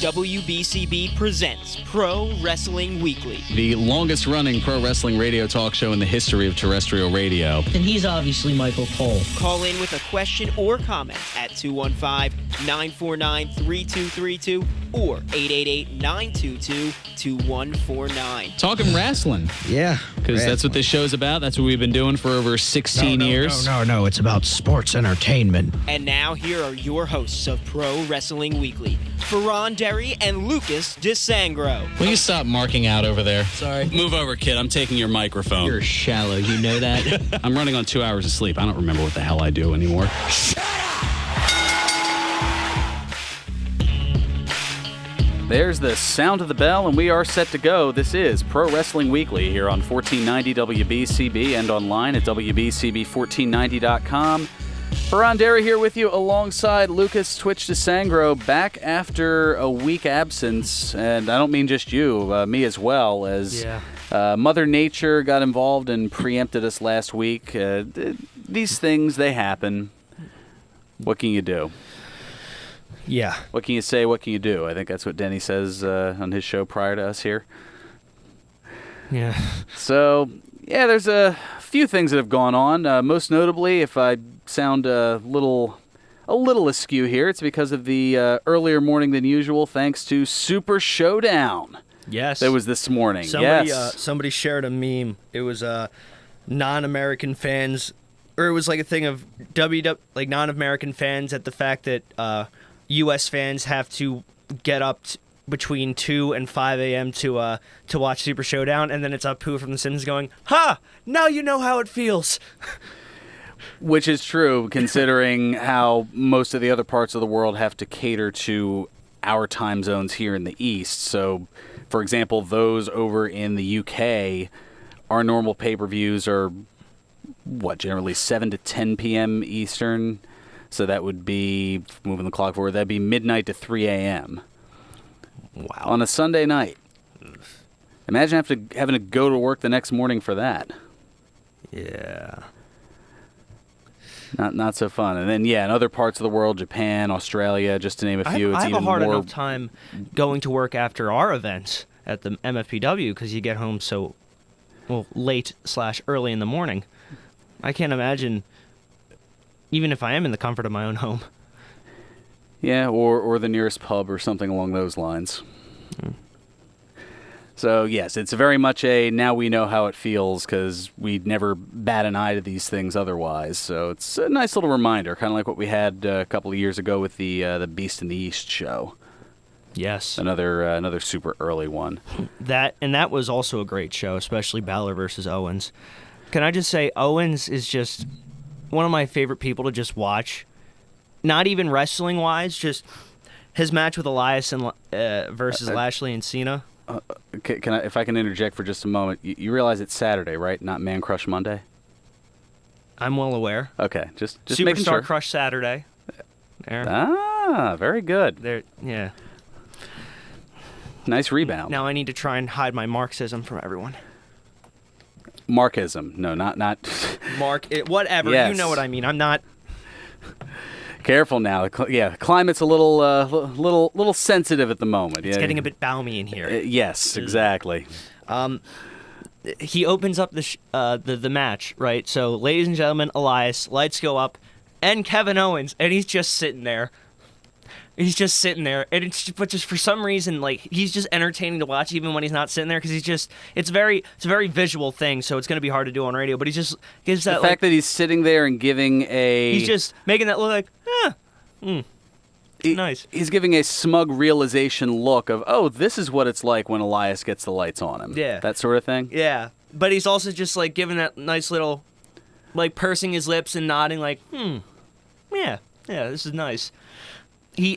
WBCB presents Pro Wrestling Weekly. The longest-running pro wrestling radio talk show in the history of terrestrial radio. And he's obviously Michael Cole. Call in with a question or comment at 215-949-3232 or 888-922-2149. Talking wrestling. Yeah. Because that's what this show's about. That's what we've been doing for over 16 years. No. It's about sports entertainment. And now here are your hosts of Pro Wrestling Weekly, Fearon and Lucas DeSangro. Will you stop marking out over there? Sorry. Move over, kid. I'm taking your microphone. You're shallow, you know that? I'm running on 2 hours of sleep. I don't remember what the hell I do anymore. Shut up! There's the sound of the bell, and we are set to go. This is Pro Wrestling Weekly here on 1490 WBCB and online at WBCB1490.com. Fearon here with you alongside Lucas Twitch DeSangro, back after a week absence, and I don't mean just you, me as well, as Mother Nature got involved and preempted us last week. These things, they happen. What can you do? Yeah. What can you say, what can you do? I think that's what Denny says on his show prior to us here. Yeah. So, yeah, there's a few things that have gone on. Most notably, if I sound a little askew here, it's because of the earlier morning than usual, thanks to Super Showdown. Yes. That was this morning. Somebody shared a meme. It was non-American fans, or it was like a thing of like non-American fans at the fact that U.S. fans have to get up between 2 and 5 a.m. to watch Super Showdown, and then it's Apu from The Simpsons going, "Ha! Now you know how it feels." Which is true, considering how most of the other parts of the world have to cater to our time zones here in the East. So, for example, those over in the UK, our normal pay-per-views are, generally 7 to 10 p.m. Eastern? So that would be, moving the clock forward, that'd be midnight to 3 a.m. Wow. On a Sunday night. Imagine having to go to work the next morning for that. Yeah. Not so fun. And then, in other parts of the world, Japan, Australia, just to name a few, I it's have even a hard more... enough time going to work after our events at the MFPW because you get home so late/early in the morning. I can't imagine, even if I am in the comfort of my own home. Yeah, or the nearest pub or something along those lines. So, yes, it's very much a now we know how it feels because we'd never bat an eye to these things otherwise. So it's a nice little reminder, kind of like what we had a couple of years ago with the Beast in the East show. Yes. Another super early one. That was also a great show, especially Balor versus Owens. Can I just say, Owens is just one of my favorite people to just watch. Not even wrestling-wise, just his match with Elias and versus Lashley and Cena. Can I, if I can interject for just a moment? You realize it's Saturday, right? Not Man Crush Monday? I'm well aware. Okay, just making sure. Superstar Crush Saturday. There. Ah, very good. There, yeah. Nice rebound. Now I need to try and hide my Marxism from everyone. Marxism. No, not... whatever. Yes. You know what I mean. I'm not... Careful now. Climate's a little sensitive at the moment. It's getting a bit balmy in here. Yes, exactly. He opens up the match, right? So, ladies and gentlemen, Elias, lights go up, and Kevin Owens, and he's just sitting there. He's just sitting there, and but just for some reason, like, he's just entertaining to watch even when he's not sitting there, because it's a very visual thing, so it's going to be hard to do on radio, but he just gives that, the fact that he's sitting there and giving he's just making that look like, nice. He's giving a smug realization look of, oh, this is what it's like when Elias gets the lights on him. Yeah. That sort of thing. Yeah, but he's also just, like, giving that nice little, like, pursing his lips and nodding, like, yeah, this is nice.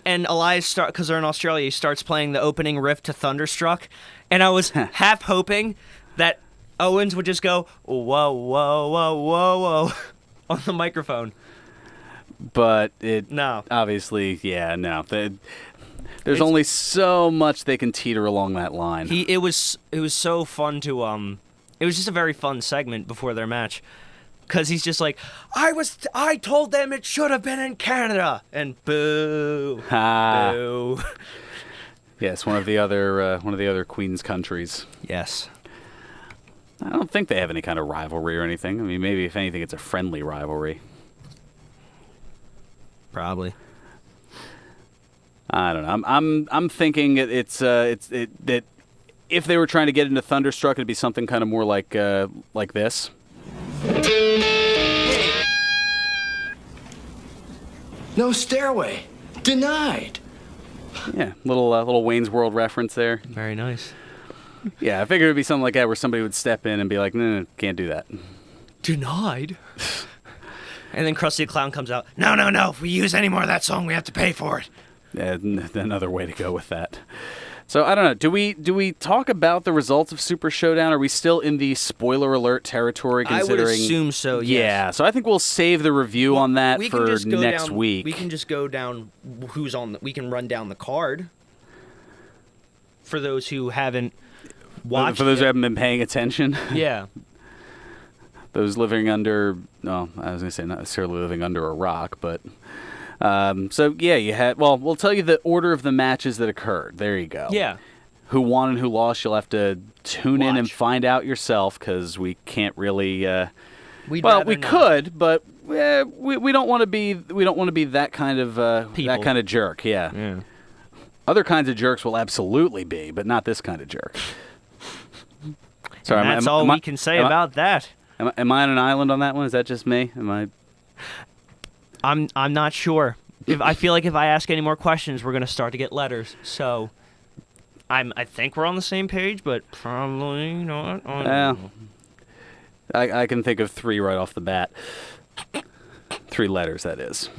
And Elias, because they're in Australia, he starts playing the opening riff to Thunderstruck, and I was half hoping that Owens would just go, whoa, whoa, whoa, whoa, whoa, on the microphone. But no. Obviously, no. There's only so much they can teeter along that line. It was so fun to it was just a very fun segment before their match. Because he's just like, I told them it should have been in Canada. And boo. Ha. Boo. Yes, one of the other Queen's countries. Yes. I don't think they have any kind of rivalry or anything. I mean, maybe if anything, it's a friendly rivalry. Probably. I don't know. I'm thinking that if they were trying to get into Thunderstruck, it'd be something kind of more like this. No stairway. Denied. Yeah, little Wayne's World reference there. Very nice. Yeah, I figured it'd be something like that where somebody would step in and be like, no, can't do that. Denied. And then Krusty the Clown comes out. No. If we use any more of that song, we have to pay for it. Yeah, another way to go with that. So I don't know. Do we talk about the results of Super Showdown? Are we still in the spoiler alert territory? Considering, I would assume so. Yes. Yeah. So I think we'll save the review on that We for can just go next down, week. We can just go down who's on. We can run down the card for those who haven't watched. For those it. who haven't been paying attention. Yeah. Those living under, I was going to say not necessarily living under a rock, but so yeah, you had. Well, we'll tell you the order of the matches that occurred. There you go. Yeah. Who won and who lost? You'll have to tune in and Watch. find out yourself because we can't really. We'd Well, rather we not. could, but we don't want to be that kind of People. jerk. Yeah. Yeah. Other kinds of jerks will absolutely be, but not this kind of jerk. Sorry, And that's all we can say about that. Am I on an island on that one? Is that just me? Am I? I'm not sure. I feel like if I ask any more questions, we're gonna start to get letters. So, I think we're on the same page, but probably not. I don't know. I can think of 3 right off the bat. 3 letters, that is.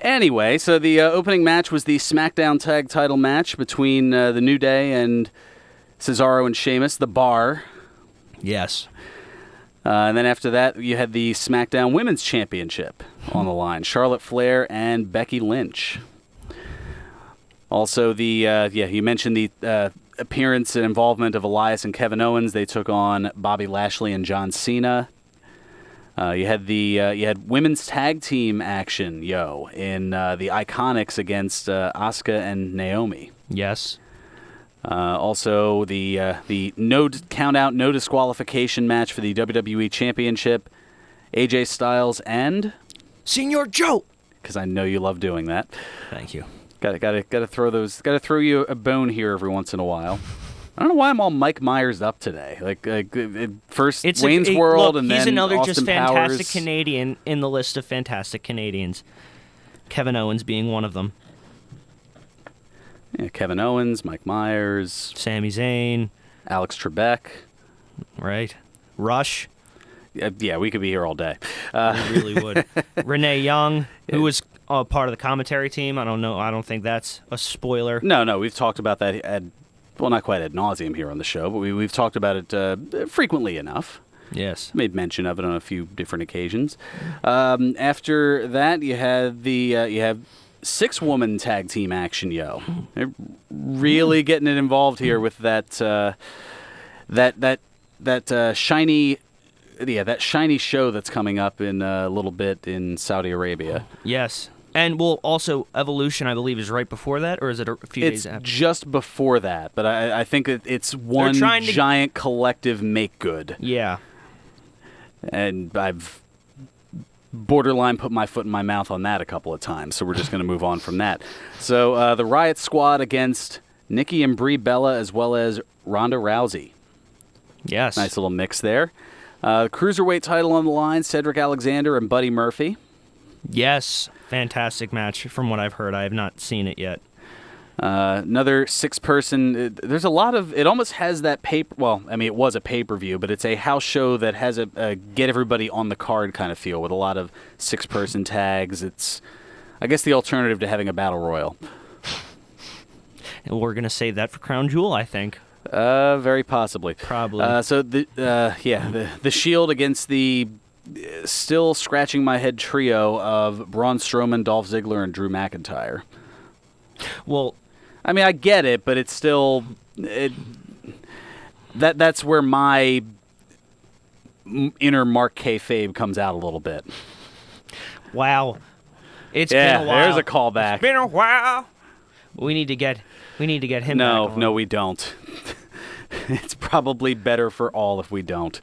Anyway, so the opening match was the SmackDown Tag Title match between the New Day and Cesaro and Sheamus, The Bar. Yes. And then after that, you had the SmackDown Women's Championship on the line. Charlotte Flair and Becky Lynch. Also, you mentioned the appearance and involvement of Elias and Kevin Owens. They took on Bobby Lashley and John Cena. You had women's tag team action, in the Iconics against Asuka and Naomi. Yes. Also, the no count out, no disqualification match for the WWE Championship. AJ Styles and Senor Joe. because I know you love doing that. Thank you. Got to throw you a bone here every once in a while. I don't know why I'm all Mike Myers up today. First It's Wayne's World, look, and he's then another Austin just fantastic Powers. Canadian in the list of fantastic Canadians. Kevin Owens being one of them. Yeah, Kevin Owens, Mike Myers, Sami Zayn, Alex Trebek. right? Rush. Yeah, we could be here all day. We really would. Renee Young, who was part of the commentary team. I don't know. I don't think that's a spoiler. No, we've talked about that not quite ad nauseum here on the show, but we've talked about it frequently enough. Yes. Made mention of it on a few different occasions. After that, you have you have 6-woman tag team action, They're really getting it involved here with that shiny. Yeah, that shiny show that's coming up in a little bit in Saudi Arabia. Yes. And also Evolution, I believe, is right before that, or is it a few It's days after? just before that, but I think it's one trying to- giant collective make good. Yeah. And I've borderline put my foot in my mouth on that a couple of times, so we're just going to move on from that. So the Riot Squad against Nikki and Brie Bella as well as Ronda Rousey. Yes. Nice little mix there. Cruiserweight title on the line, Cedric Alexander and Buddy Murphy. Yes. Fantastic match from what I've heard. I have not seen it yet. Another 6-person. There's a lot of. It almost has that paper. Well, I mean, it was a pay-per-view, but it's a house show that has a get everybody on the card kind of feel with a lot of 6-person tags. It's, I guess, the alternative to having a battle royal. And we're going to save that for Crown Jewel, I think. Very possibly. Probably. So the Shield against the still scratching my head trio of Braun Strowman, Dolph Ziggler, and Drew McIntyre. Well, I mean, I get it, but it's still that's where my inner Mark Kayfabe comes out a little bit. wow. It's been a while. There's a callback. It's been a while. We need to get him. No, back on. no, we don't. It's probably better for all if we don't.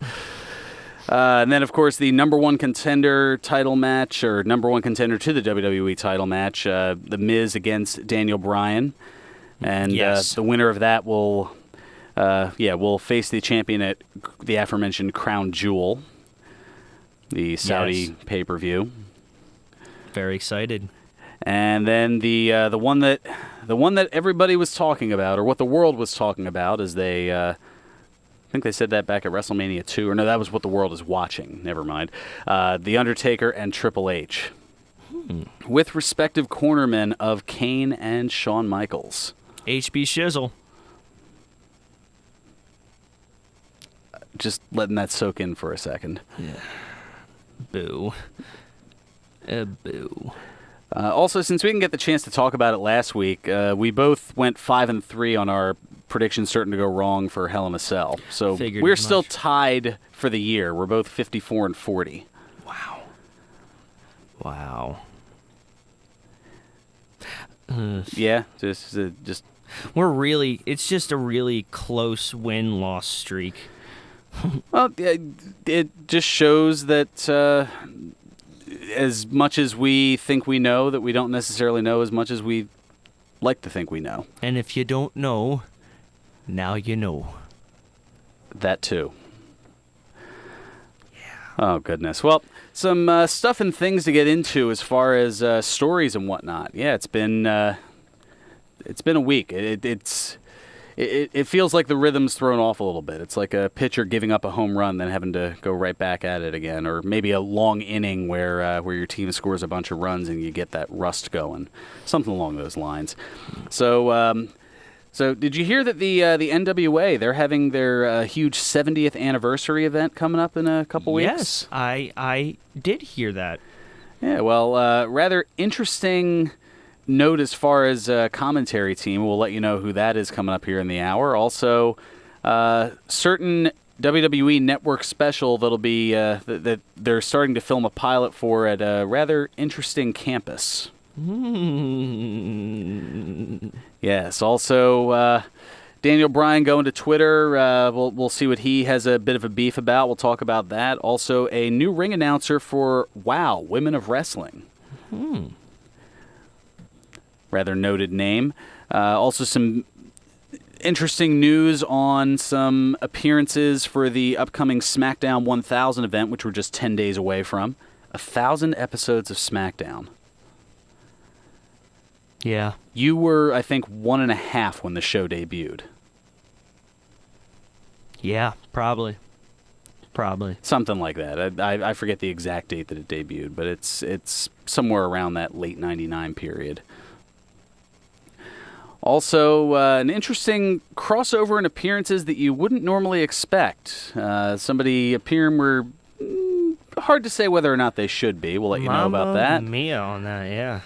And then, of course, the number one contender title match, or number one contender to the WWE title match, The Miz against Daniel Bryan. And Yes. the winner of that will face the champion at the aforementioned Crown Jewel, the Saudi pay-per-view. Very excited. And then the one that everybody was talking about, or what the world was talking about, is I think they said that back at WrestleMania 2, or no, that was what the world is watching. Never mind. The Undertaker and Triple H, with respective cornermen of Kane and Shawn Michaels. HB Shizzle. Just letting that soak in for a second. Boo. Boo. Also, since we didn't get the chance to talk about it last week, we both went 5-3 on our predictions certain to go wrong for Hell in a Cell. So Figured we're as still much. tied for the year. We're both 54-40. Wow. Yeah, just It's just a really close win-loss streak. well, it just shows that as much as we think we know, that we don't necessarily know as much as we like to think we know. And if you don't know, now you know. That too. Oh, goodness. Well, some stuff and things to get into as far as stories and whatnot. Yeah, it's been a week. It feels like the rhythm's thrown off a little bit. It's like a pitcher giving up a home run, then having to go right back at it again, or maybe a long inning where your team scores a bunch of runs and you get that rust going, something along those lines. So did you hear that the NWA, they're having their huge 70th anniversary event coming up in a couple weeks? Yes, I did hear that. Yeah, well, rather interesting note as far as commentary team. We'll let you know who that is coming up here in the hour. Also, certain WWE Network special that'll be that they're starting to film a pilot for at a rather interesting campus. Yes. Also, Daniel Bryan going to Twitter. We'll see what he has a bit of a beef about. We'll talk about that. Also, a new ring announcer for WOW, Women of Wrestling. Rather noted name. Also, some interesting news on some appearances for the upcoming SmackDown 1000 event, which we're just 10 days away from. 1,000 episodes of SmackDown. Yeah. You were, I think, 1.5 when the show debuted. Yeah, probably. Something like that. I forget the exact date that it debuted, but it's somewhere around that late 99 period. Also, an interesting crossover in appearances that you wouldn't normally expect. Somebody appearing where hard to say whether or not they should be. We'll let you know about that. Mamma mia on that, yeah.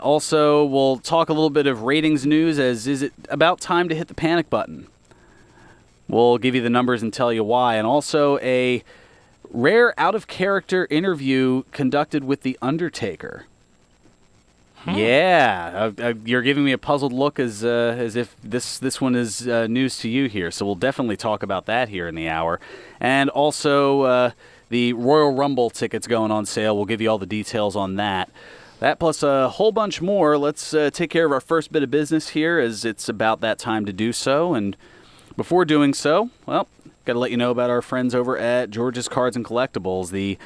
Also, we'll talk a little bit of ratings news, as is it about time to hit the panic button. We'll give you the numbers and tell you why. And also a rare out-of-character interview conducted with The Undertaker. Yeah, you're giving me a puzzled look as if this one is news to you here. So we'll definitely talk about that here in the hour. And also the Royal Rumble tickets going on sale. We'll give you all the details on that. That plus a whole bunch more. Let's take care of our first bit of business here, as it's about that time to do so. And before doing so, well, got to let you know about our friends over at George's Cards and Collectibles, the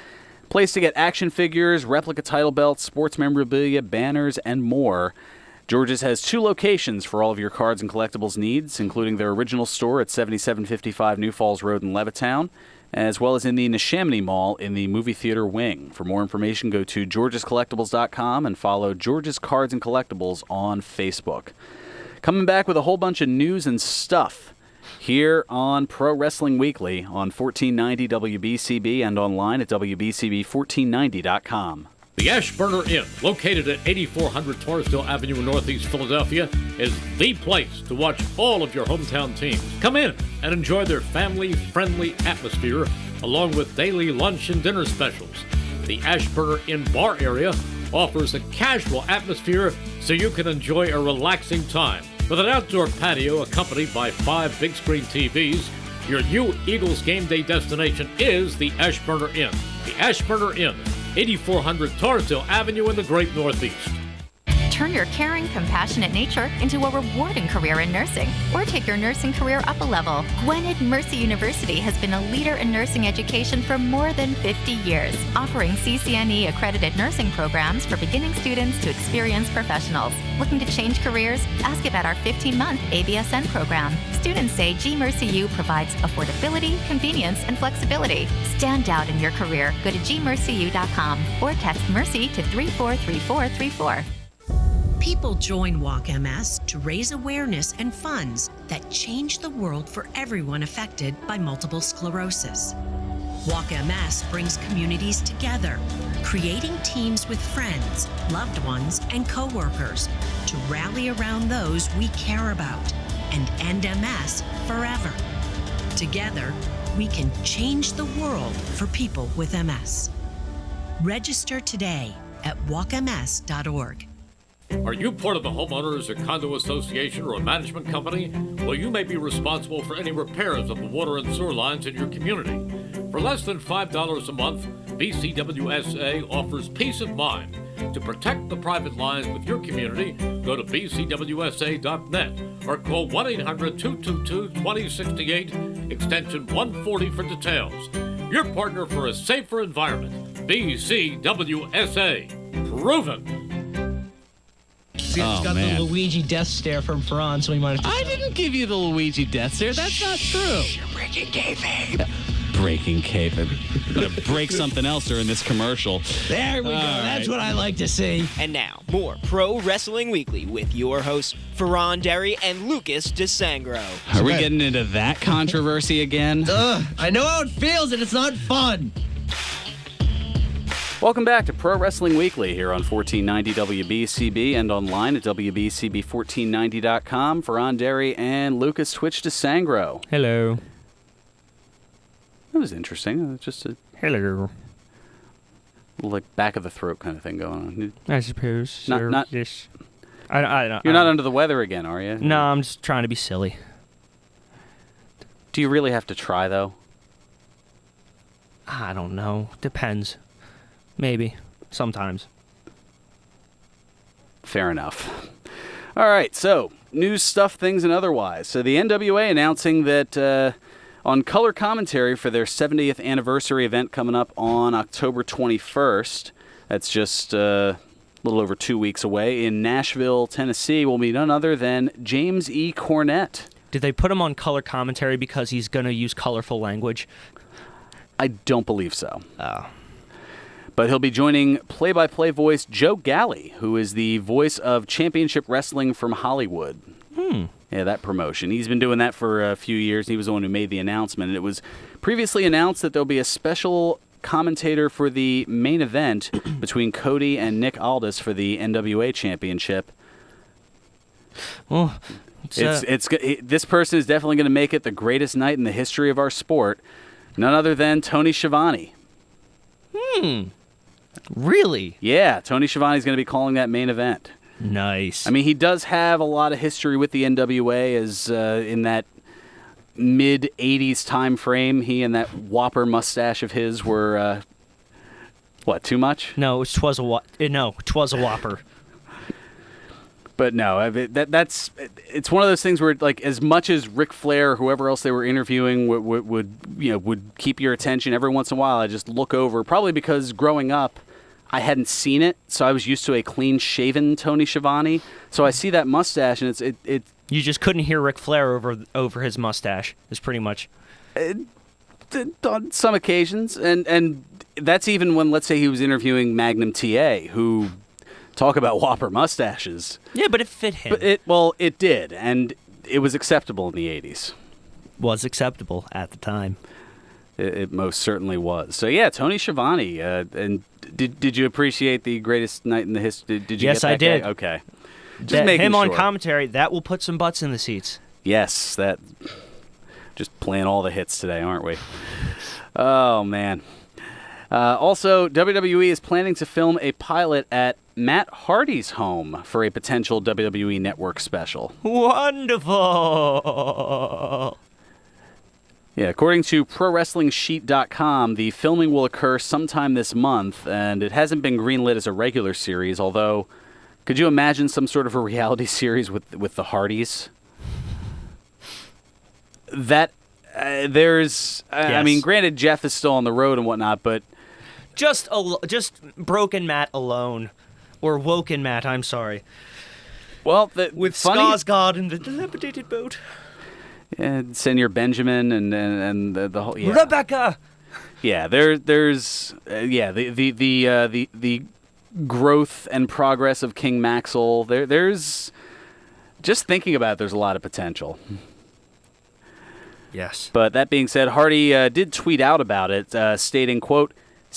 place to get action figures, replica title belts, sports memorabilia, banners, and more. George's has 2 locations for all of your cards and collectibles needs, including their original store at 7755 New Falls Road in Levittown, as well as in the Neshaminy Mall in the movie theater wing. For more information, go to georgescollectibles.com and follow George's Cards and Collectibles on Facebook. Coming back with a whole bunch of news and stuff here on Pro Wrestling Weekly on 1490 WBCB and online at WBCB1490.com. The Ashburner Inn, located at 8400 Torresdale Avenue in Northeast Philadelphia, is the place to watch all of your hometown teams. Come in and enjoy their family-friendly atmosphere, along with daily lunch and dinner specials. The Ashburner Inn bar area offers a casual atmosphere so you can enjoy a relaxing time. With an outdoor patio accompanied by 5 big-screen TVs, your new Eagles game day destination is the Ashburner Inn. The Ashburner Inn, 8400 Torresdale Avenue in the Great Northeast. Turn your caring, compassionate nature into a rewarding career in nursing, or take your nursing career up a level. Gwinnett Mercy University has been a leader in nursing education for more than 50 years, offering CCNE accredited nursing programs for beginning students to experienced professionals. Looking to change careers? Ask about our 15-month ABSN program. Students say GMercyU provides affordability, convenience, and flexibility. Stand out in your career. Go to gmercyu.com or text MERCY to 343434. People join Walk MS to raise awareness and funds that change the world for everyone affected by multiple sclerosis. Walk MS brings communities together, creating teams with friends, loved ones, and coworkers to rally around those we care about and end MS forever. Together, we can change the world for people with MS. Register today at walkms.org. Are you part of a homeowners or condo association or a management company? Well, you may be responsible for any repairs of the water and sewer lines in your community. For less than $5 a month, BCWSA offers peace of mind. To protect the private lines with your community, go to bcwsa.net or call 1-800-222-2068, extension 140 for details. Your partner for a safer environment, BCWSA. Proven. He's got the Luigi death stare from Fearon, so he might have... I didn't give you the Luigi death stare. That's not true. Breaking kayfabe. Breaking kayfabe. Gonna break something else during this commercial. There we go. That's what I like to see. And now, more Pro Wrestling Weekly with your hosts, Fearon Derry and Lucas DeSangro. Are we getting into that controversy again? I know how it feels and it's not fun. Welcome back to Pro Wrestling Weekly here on 1490 WBCB and online at WBCB1490.com. Fearon Derry and Lucas Twitch DeSangro. Hello. That was interesting. Just a Hello. like back of the throat kind of thing going on. I suppose. Not yes. I don't. You're not under the weather again, are you? No, I'm just trying to be silly. Do you really have to try, though? I don't know. Depends. Maybe. Sometimes. Fair enough. All right, so news, stuff, things, and otherwise. So the NWA announcing that on color commentary for their 70th anniversary event coming up on October 21st, that's just a little over 2 weeks away, in Nashville, Tennessee, will be none other than James E. Cornette. Did they put him on color commentary because he's going to use colorful language? I don't believe so. Oh. But he'll be joining play-by-play voice Joe Galley, who is the voice of Championship Wrestling from Hollywood. Yeah, that promotion. He's been doing that for a few years. He was the one who made the announcement. And it was previously announced that there'll be a special commentator for the main event between Cody and Nick Aldis for the NWA Championship. Well, this person is definitely going to make it the greatest night in the history of our sport. None other than Tony Schiavone. Really? Yeah, Tony Schiavone's going to be calling that main event. Nice. I mean, he does have a lot of history with the NWA, as in that mid-'80s time frame, he and that whopper mustache of his were, what, too much? No, twas a whopper. But no, it's one of those things where, like, as much as Ric Flair or whoever else they were interviewing would keep your attention, every once in a while I just look over, probably because growing up I hadn't seen it, so I was used to a clean-shaven Tony Schiavone. So I see that mustache, and it. You just couldn't hear Ric Flair over his mustache. Is pretty much. On some occasions, and that's even when, let's say, he was interviewing Magnum TA, who talk about whopper mustaches. Yeah, but it fit him. But it did, and it was acceptable in the 80s. Was acceptable at the time. It most certainly was. So yeah, Tony Schiavone. And did you appreciate the greatest night in the history? Did you? Yes, get that I did. Guy? Okay. Just making him sure. on commentary, that will put some butts in the seats. Yes, that. Just playing all the hits today, aren't we? Oh man. Also, WWE is planning to film a pilot at Matt Hardy's home for a potential WWE Network special. Wonderful! Yeah, according to ProWrestlingSheet.com, the filming will occur sometime this month, and it hasn't been greenlit as a regular series, although, could you imagine some sort of a reality series with the Hardys? That, there's, I mean, granted, Jeff is still on the road and whatnot, but... Just Broken Matt alone. Or Woken Matt, I'm sorry. Well, with Skarsgård and the dilapidated boat. And Senior Benjamin and the whole... Yeah. Rebecca! Yeah, there's the growth and progress of King Maxwell. There's... Just thinking about it, there's a lot of potential. Yes. But that being said, Hardy did tweet out about it, stating, quote,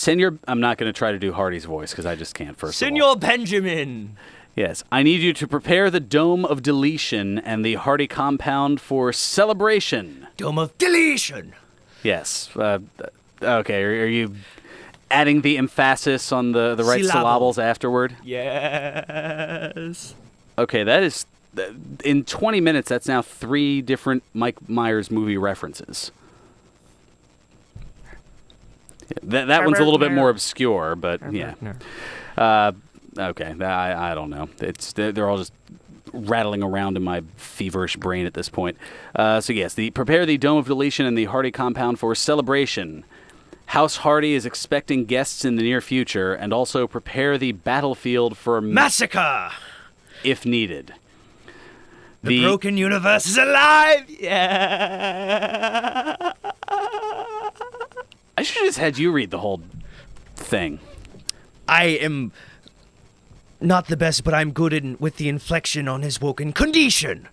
I'm not going to try to do Hardy's voice because I just can't, first of all. Senor Benjamin! Yes. I need you to prepare the Dome of Deletion and the Hardy compound for celebration. Dome of Deletion! Yes. Okay, are you adding the emphasis on the right syllables afterward? Yes. Okay, that is... In 20 minutes, that's now 3 different Mike Myers movie references. That one's a little bit more obscure, but yeah. Okay, I don't know. They're all just rattling around in my feverish brain at this point. So yes, prepare the Dome of Deletion and the Hardy compound for celebration. House Hardy is expecting guests in the near future, and also prepare the battlefield for massacre if needed. The broken universe is alive! Yeah! I should have just had you read the whole thing. I am not the best, but I'm good with the inflection on his woken condition.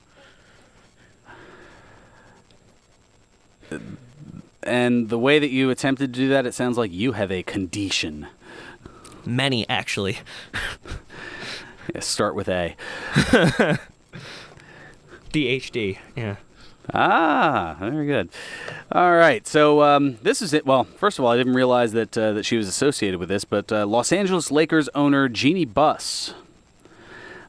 And the way that you attempted to do that, it sounds like you have a condition. Many, actually. Yeah, start with A. DHD, yeah. Ah, very good. All right, so this is it. Well, first of all, I didn't realize that she was associated with this, but Los Angeles Lakers owner Jeannie Buss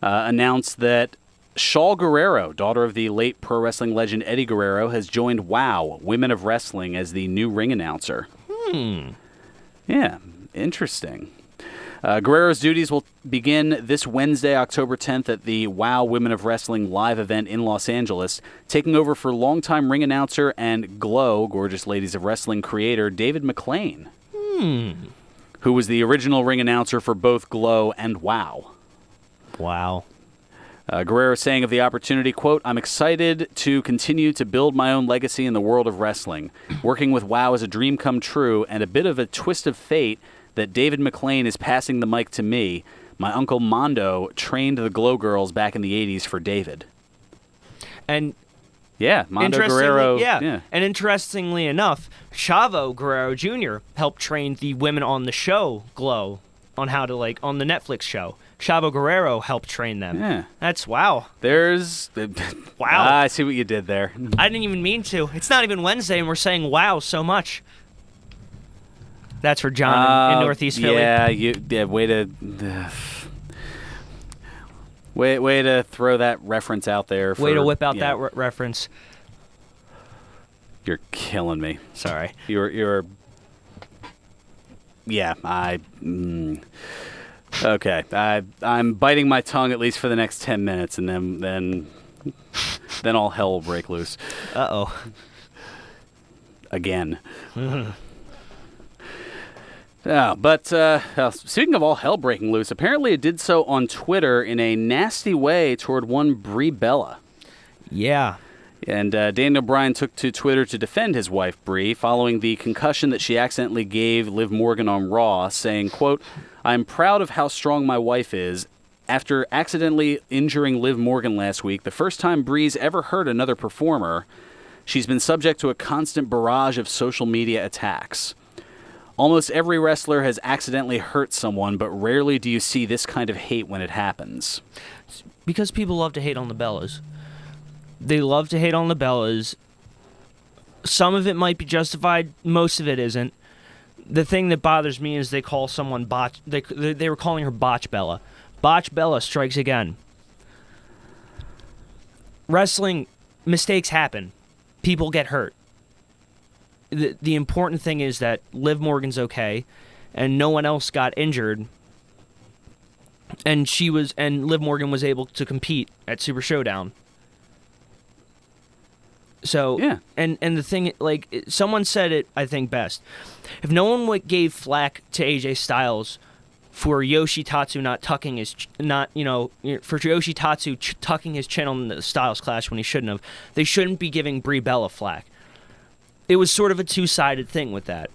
announced that Shaul Guerrero, daughter of the late pro wrestling legend Eddie Guerrero, has joined WOW, Women of Wrestling, as the new ring announcer. Yeah, interesting. Guerrero's duties will begin this Wednesday, October 10th, at the WOW Women of Wrestling live event in Los Angeles, taking over for longtime ring announcer and Glow, Gorgeous Ladies of Wrestling creator, David McLean, who was the original ring announcer for both Glow and WOW. Wow. Guerrero saying of the opportunity, quote, I'm excited to continue to build my own legacy in the world of wrestling. Working with WOW is a dream come true and a bit of a twist of fate that David McLean is passing the mic to me. My uncle Mondo trained the Glow Girls back in the 80s for David. And yeah, Mondo Guerrero. Yeah. And interestingly enough, Chavo Guerrero Jr. helped train the women on the show Glow on how to, like, on the Netflix show. Chavo Guerrero helped train them. Yeah. That's wow. There's... Wow. I see what you did there. I didn't even mean to. It's not even Wednesday and we're saying wow so much. That's for John in Northeast Philly. Yeah, way to throw that reference out there. Way to whip out that reference. You're killing me. Sorry. You're. Yeah, okay, I'm biting my tongue at least for the next 10 minutes, and then all hell will break loose. Uh-oh. Again. But speaking of all hell breaking loose, apparently it did so on Twitter in a nasty way toward one Brie Bella. Yeah. And Daniel Bryan took to Twitter to defend his wife, Brie, following the concussion that she accidentally gave Liv Morgan on Raw, saying, quote, I'm proud of how strong my wife is. After accidentally injuring Liv Morgan last week, the first time Brie's ever hurt another performer, she's been subject to a constant barrage of social media attacks. Almost every wrestler has accidentally hurt someone, but rarely do you see this kind of hate when it happens. Because people love to hate on the Bellas. They love to hate on the Bellas. Some of it might be justified. Most of it isn't. the thing that bothers me is they call someone botch. They were calling her Botch Bella. Botch Bella strikes again. Wrestling, mistakes happen. People get hurt. The important thing is that Liv Morgan's okay, and no one else got injured. And Liv Morgan was able to compete at Super Showdown. So yeah, and the thing, like, someone said it, I think, best. If no one gave flack to AJ Styles for Yoshitatsu tucking his chin on the Styles Clash when he shouldn't have, they shouldn't be giving Brie Bella flack. It was sort of a two-sided thing with that.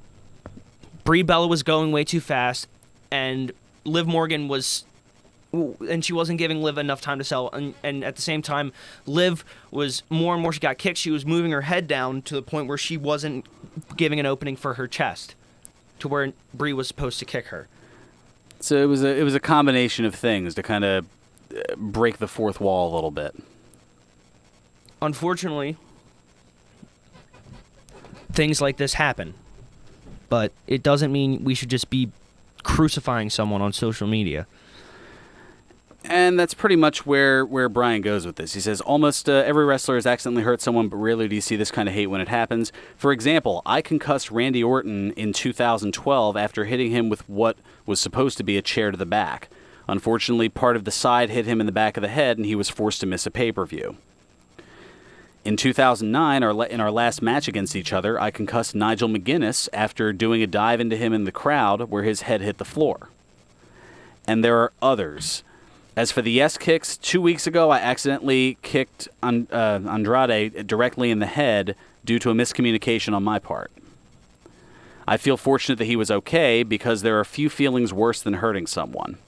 Brie Bella was going way too fast, and Liv Morgan was, and she wasn't giving Liv enough time to sell. And at the same time, Liv was more and more she got kicked. She was moving her head down to the point where she wasn't giving an opening for her chest, to where Brie was supposed to kick her. So it was a combination of things to kind of break the fourth wall a little bit. Unfortunately, things like this happen, but it doesn't mean we should just be crucifying someone on social media. And that's pretty much where Brian goes with this. He says, almost every wrestler has accidentally hurt someone, but rarely do you see this kind of hate when it happens. For example, I concussed Randy Orton in 2012 after hitting him with what was supposed to be a chair to the back. Unfortunately, part of the side hit him in the back of the head, and he was forced to miss a pay-per-view. In 2009, in our last match against each other, I concussed Nigel McGuinness after doing a dive into him in the crowd where his head hit the floor. And there are others. As for the yes kicks, 2 weeks ago I accidentally kicked Andrade directly in the head due to a miscommunication on my part. I feel fortunate that he was okay because there are few feelings worse than hurting someone.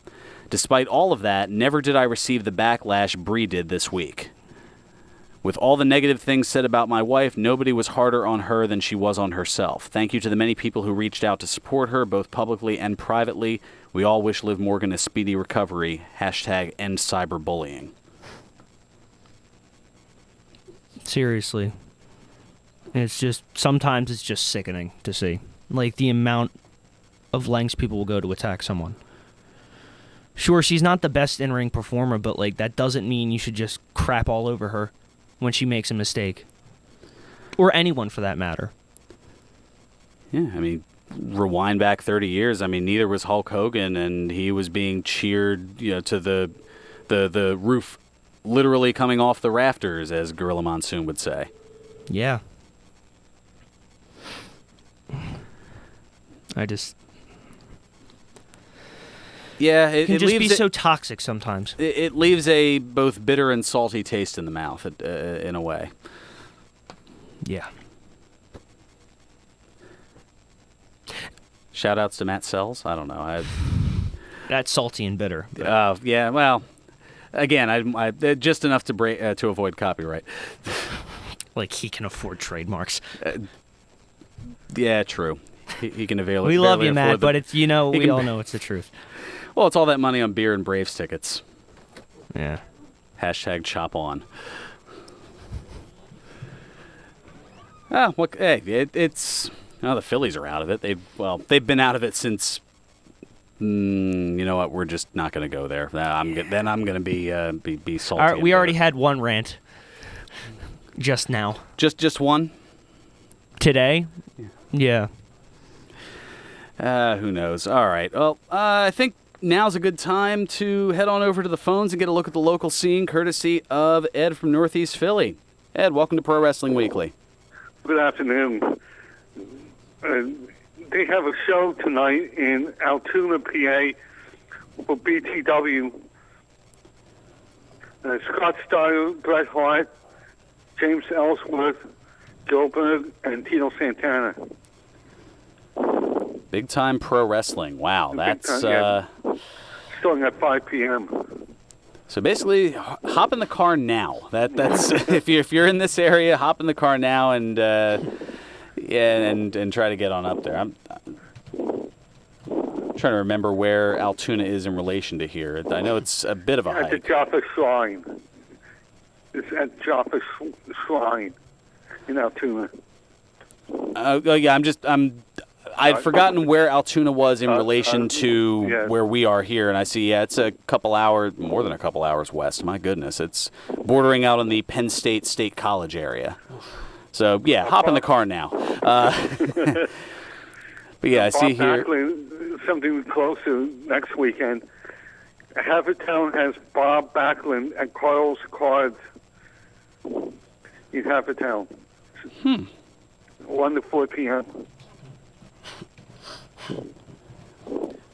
Despite all of that, never did I receive the backlash Brie did this week. With all the negative things said about my wife, nobody was harder on her than she was on herself. Thank you to the many people who reached out to support her, both publicly and privately. We all wish Liv Morgan a speedy recovery. # end cyberbullying. Seriously. Sometimes it's just sickening to see. Like, the amount of lengths people will go to attack someone. Sure, she's not the best in-ring performer, but, like, that doesn't mean you should just crap all over her when she makes a mistake. Or anyone, for that matter. Yeah, I mean, rewind back 30 years. I mean, neither was Hulk Hogan, and he was being cheered, to the roof literally coming off the rafters, as Gorilla Monsoon would say. Yeah. Yeah, it can just be so toxic sometimes. It leaves a both bitter and salty taste in the mouth, in a way. Yeah. Shout-outs to Matt Sells? I don't know. That's salty and bitter. Yeah, well, again, I just enough to avoid copyright. Like he can afford trademarks. Yeah, true. He can avail it. We love you, Matt, but it's we all know it's the truth. Well, it's all that money on beer and Braves tickets. Yeah. # chop on. Hey, it's the Phillies are out of it. They've been out of it since. You know what? We're just not going to go there. I'm going to be salty. All right, we already had one rant. Just now. Just one. Today. Yeah. Who knows? All right. Well, I think now's a good time to head on over to the phones and get a look at the local scene, courtesy of Ed from Northeast Philly. Ed, welcome to Pro Wrestling Weekly. Good afternoon. They have a show tonight in Altoona, PA, for BTW. Scott Steiner, Bret Hart, James Ellsworth, Goldberg, and Tito Santana. Big time pro wrestling. Wow, that's starting at 5 p.m. So basically, hop in the car now. That's if you're in this area, hop in the car now and try to get on up there. I'm trying to remember where Altoona is in relation to here. I know it's a bit of a hike. At the Jaffa Shrine. It's at Jaffa Shrine in Altoona. Yeah, I'd forgotten where Altoona was in relation to yeah. where we are here, and I see, it's a couple hours, more than a couple hours west. My goodness, it's bordering out on the Penn State State College area. So, yeah, hop in the car now. But, yeah, I see here. Backlund, something close to next weekend. Havertown has Bob Backlund and Carl's Cards in Havertown. 1 to 4 p.m.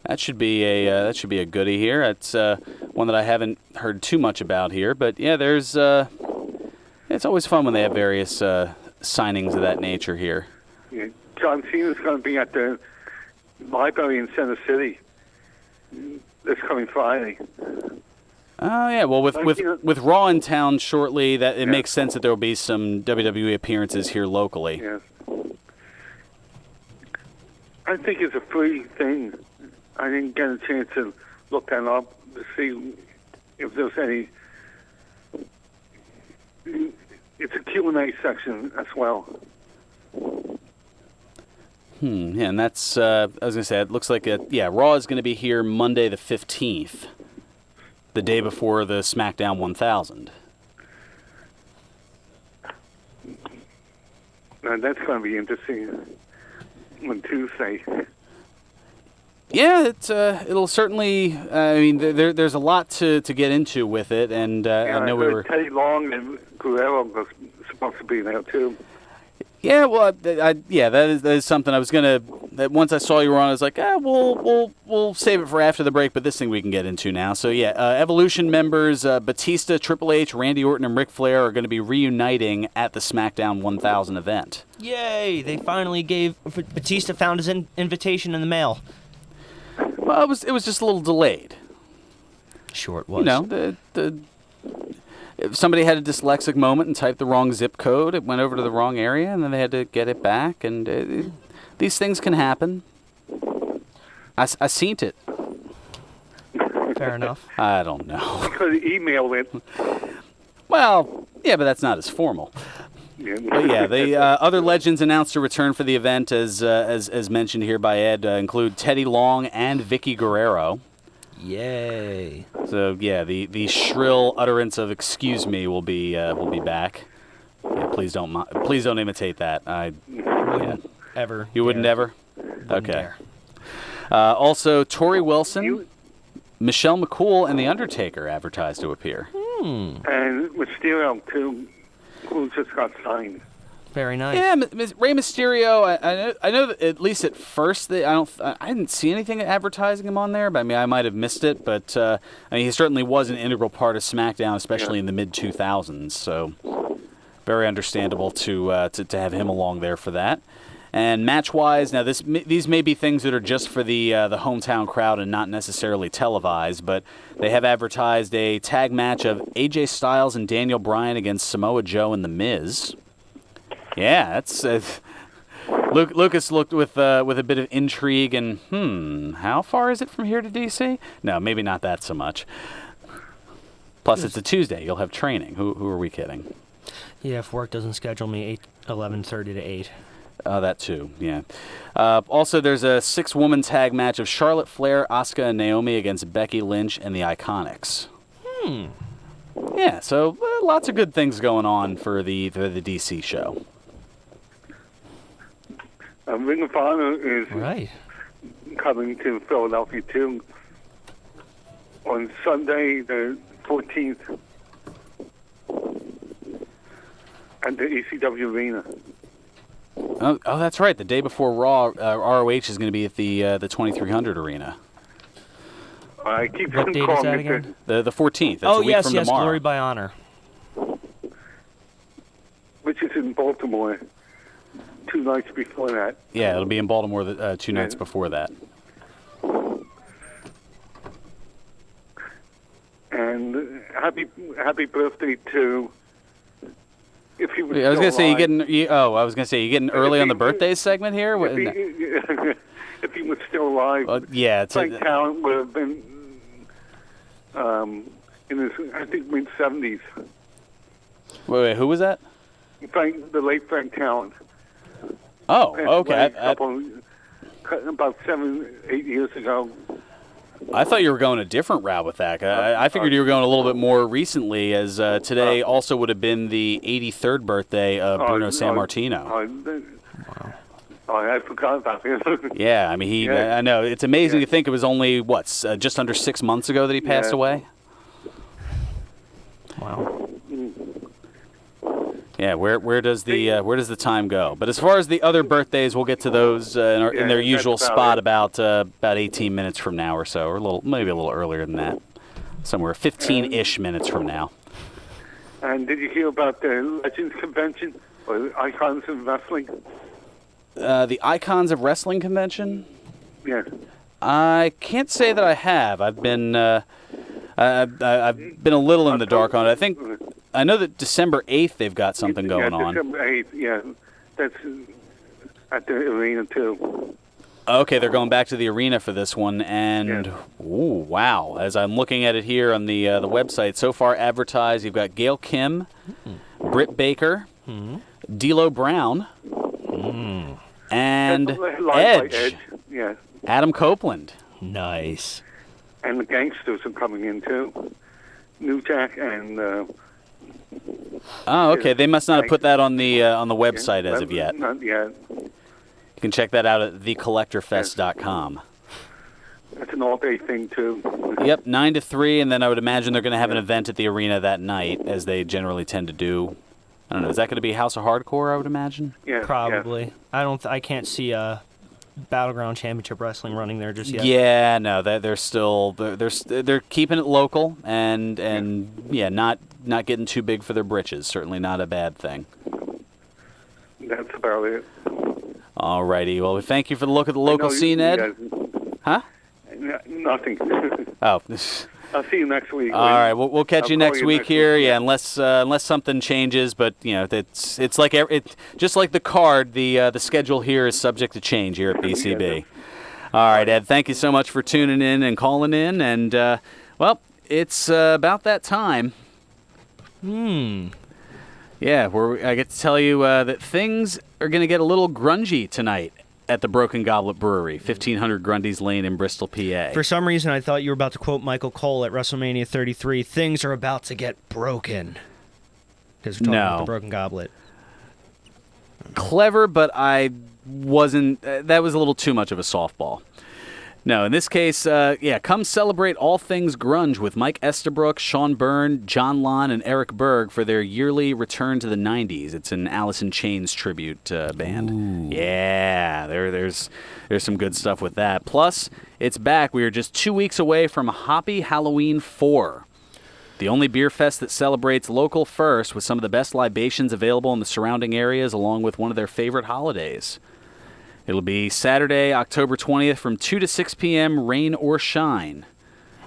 That should be a goodie here. It's one that I haven't heard too much about here, but yeah, there's it's always fun when they have various signings of that nature here. Yeah. John Cena's going to be at the library in Center City this coming Friday. Oh yeah, well with Raw in town shortly, that it makes sense that there will be some WWE appearances here locally. Yes. I think it's a free thing. I didn't get a chance to look that up to see if there's any. It's a Q&A section as well. Yeah, and that's I was gonna say it looks like Raw is gonna be here Monday the 15th, the day before the SmackDown 1000. Now that's going to be interesting on Tuesday. Yeah, it'll certainly. I mean, there's a lot to get into with it, and I know we were. Teddy Long and Guerrero was supposed to be there too. Yeah, well, that is something I was gonna. That once I saw you were on, I was like, we'll save it for after the break. But this thing we can get into now. So yeah, Evolution members Batista, Triple H, Randy Orton, and Ric Flair are going to be reuniting at the SmackDown 1000 event. Yay! They finally gave Batista found his invitation in the mail. Well, it was just a little delayed. Sure, it was. You know, if somebody had a dyslexic moment and typed the wrong zip code, it went over to the wrong area, and then they had to get it back. And these things can happen. I seen it. Fair enough. I don't know. You could email it. Well, yeah, but that's not as formal. But yeah, the other legends announced to return for the event, as mentioned here by Ed, include Teddy Long and Vicky Guerrero. Yay! So yeah, the shrill utterance of "excuse me" will be back. Yeah, please don't imitate that. Ever. You wouldn't ever? Wouldn't Okay. dare. Also, Tori Wilson, Michelle McCool, and The Undertaker advertised to appear. And Mysterio too, who just got signed. Very nice. Yeah, Rey Mysterio. I know that at least at first I didn't see anything advertising him on there. But I mean, I might have missed it. But I mean, he certainly was an integral part of SmackDown, especially in the mid 2000s. So very understandable to have him along there for that. And match-wise, now these may be things that are just for the hometown crowd and not necessarily televised, but they have advertised a tag match of AJ Styles and Daniel Bryan against Samoa Joe and The Miz. Yeah, that's Lucas looked with a bit of intrigue and how far is it from here to DC? No, maybe not that so much. Plus, it's a Tuesday. You'll have training. Who are we kidding? Yeah, if work doesn't schedule me 11:30 to 8. That too, yeah. Also, there's a 6-woman tag match of Charlotte Flair, Asuka, and Naomi against Becky Lynch and the Iconics. Yeah, so lots of good things going on for the DC show. Ring of Honor is coming to Philadelphia too on Sunday the 14th at the ECW Arena. Oh, that's right. The day before Raw, ROH is going to be at the 2300 Arena. I keep What date is that again? The 14th. That's Oh, a week yes, from yes, tomorrow. Glory by Honor. Which is in Baltimore 2 nights before that. Yeah, it'll be in Baltimore 2 nights before that. And happy birthday to. If he was I was still going to say alive. you getting early on the birthday segment here. If he was still alive, yeah, Frank Talent would have been in his, I think, mid-70s. Wait, who was that? The late Frank Talent. Oh, okay. about 7, 8 years ago. I thought you were going a different route with that. I figured you were going a little bit more recently, as today also would have been the 83rd birthday of Bruno Sammartino. I forgot about him. Yeah, I mean, I know. It's amazing to think it was only, just under 6 months ago that he passed away? Wow. Yeah, where does the time go? But as far as the other birthdays, we'll get to those in their usual spot about 18 minutes from now or so, or maybe a little earlier than that, somewhere 15-ish minutes from now. And did you hear about the Legends Convention or Icons of Wrestling? The Icons of Wrestling Convention? Yeah. I can't say that I have. I've been a little in the dark on it. I know that December 8th they've got something going on. December 8th, yeah. That's at the arena, too. Okay, they're going back to the arena for this one, and ooh, wow! As I'm looking at it here on the website, so far advertised, you've got Gail Kim, Britt Baker, D'Lo Brown, and Edge. Yeah. Adam Copeland. Nice. And the Gangsters are coming in, too. New Jack and... Oh, okay. They must not have put that on the website as of yet. Not yet. You can check that out at thecollectorfest.com. It's an all-day thing, too. Yep, 9 to 3, and then I would imagine they're going to have an event at the arena that night, as they generally tend to do. I don't know. Is that going to be House of Hardcore, I would imagine? Yeah. Probably. Yeah. I can't see Battleground Championship Wrestling running there just yet. Yeah, no, they're still they're keeping it local and not getting too big for their britches. Certainly not a bad thing. That's about it. All righty. Well, thank you for the look at the local scene, Ed. Huh? Nothing. Oh. I'll see you next week. All right, we'll catch you next week here. Yeah, unless something changes, but it's like just like the card. The schedule here is subject to change here at BCB. All right, Ed. Thank you so much for tuning in and calling in. And well, it's about that time. Yeah, I get to tell you that things are going to get a little grungy tonight at the Broken Goblet Brewery, 1500 Grundy's Lane in Bristol, PA. For some reason, I thought you were about to quote Michael Cole at WrestleMania 33. Things are about to get broken. Because we're talking about the Broken Goblet. Clever, but I wasn't. That was a little too much of a softball. No, in this case, come celebrate all things grunge with Mike Estabrook, Sean Byrne, John Lon, and Eric Berg for their yearly return to the 90s. It's an Alice in Chains tribute band. Ooh. Yeah, there's some good stuff with that. Plus, it's back. We are just 2 weeks away from Hoppy Halloween 4, the only beer fest that celebrates local first with some of the best libations available in the surrounding areas, along with one of their favorite holidays. It'll be Saturday, October 20th from 2 to 6 p.m., rain or shine.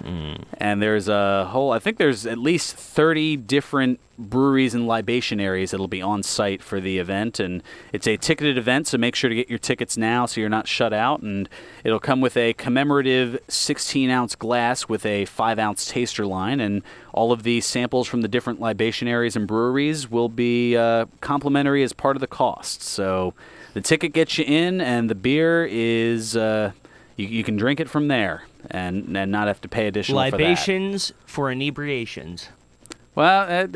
And there's I think there's at least 30 different breweries and libation areas that'll be on site for the event. And it's a ticketed event, so make sure to get your tickets now so you're not shut out. And it'll come with a commemorative 16-ounce glass with a 5-ounce taster line. And all of the samples from the different libation areas and breweries will be complimentary as part of the cost. So the ticket gets you in, and the beer is you can drink it from there and not have to pay additional libations for inebriations. Well,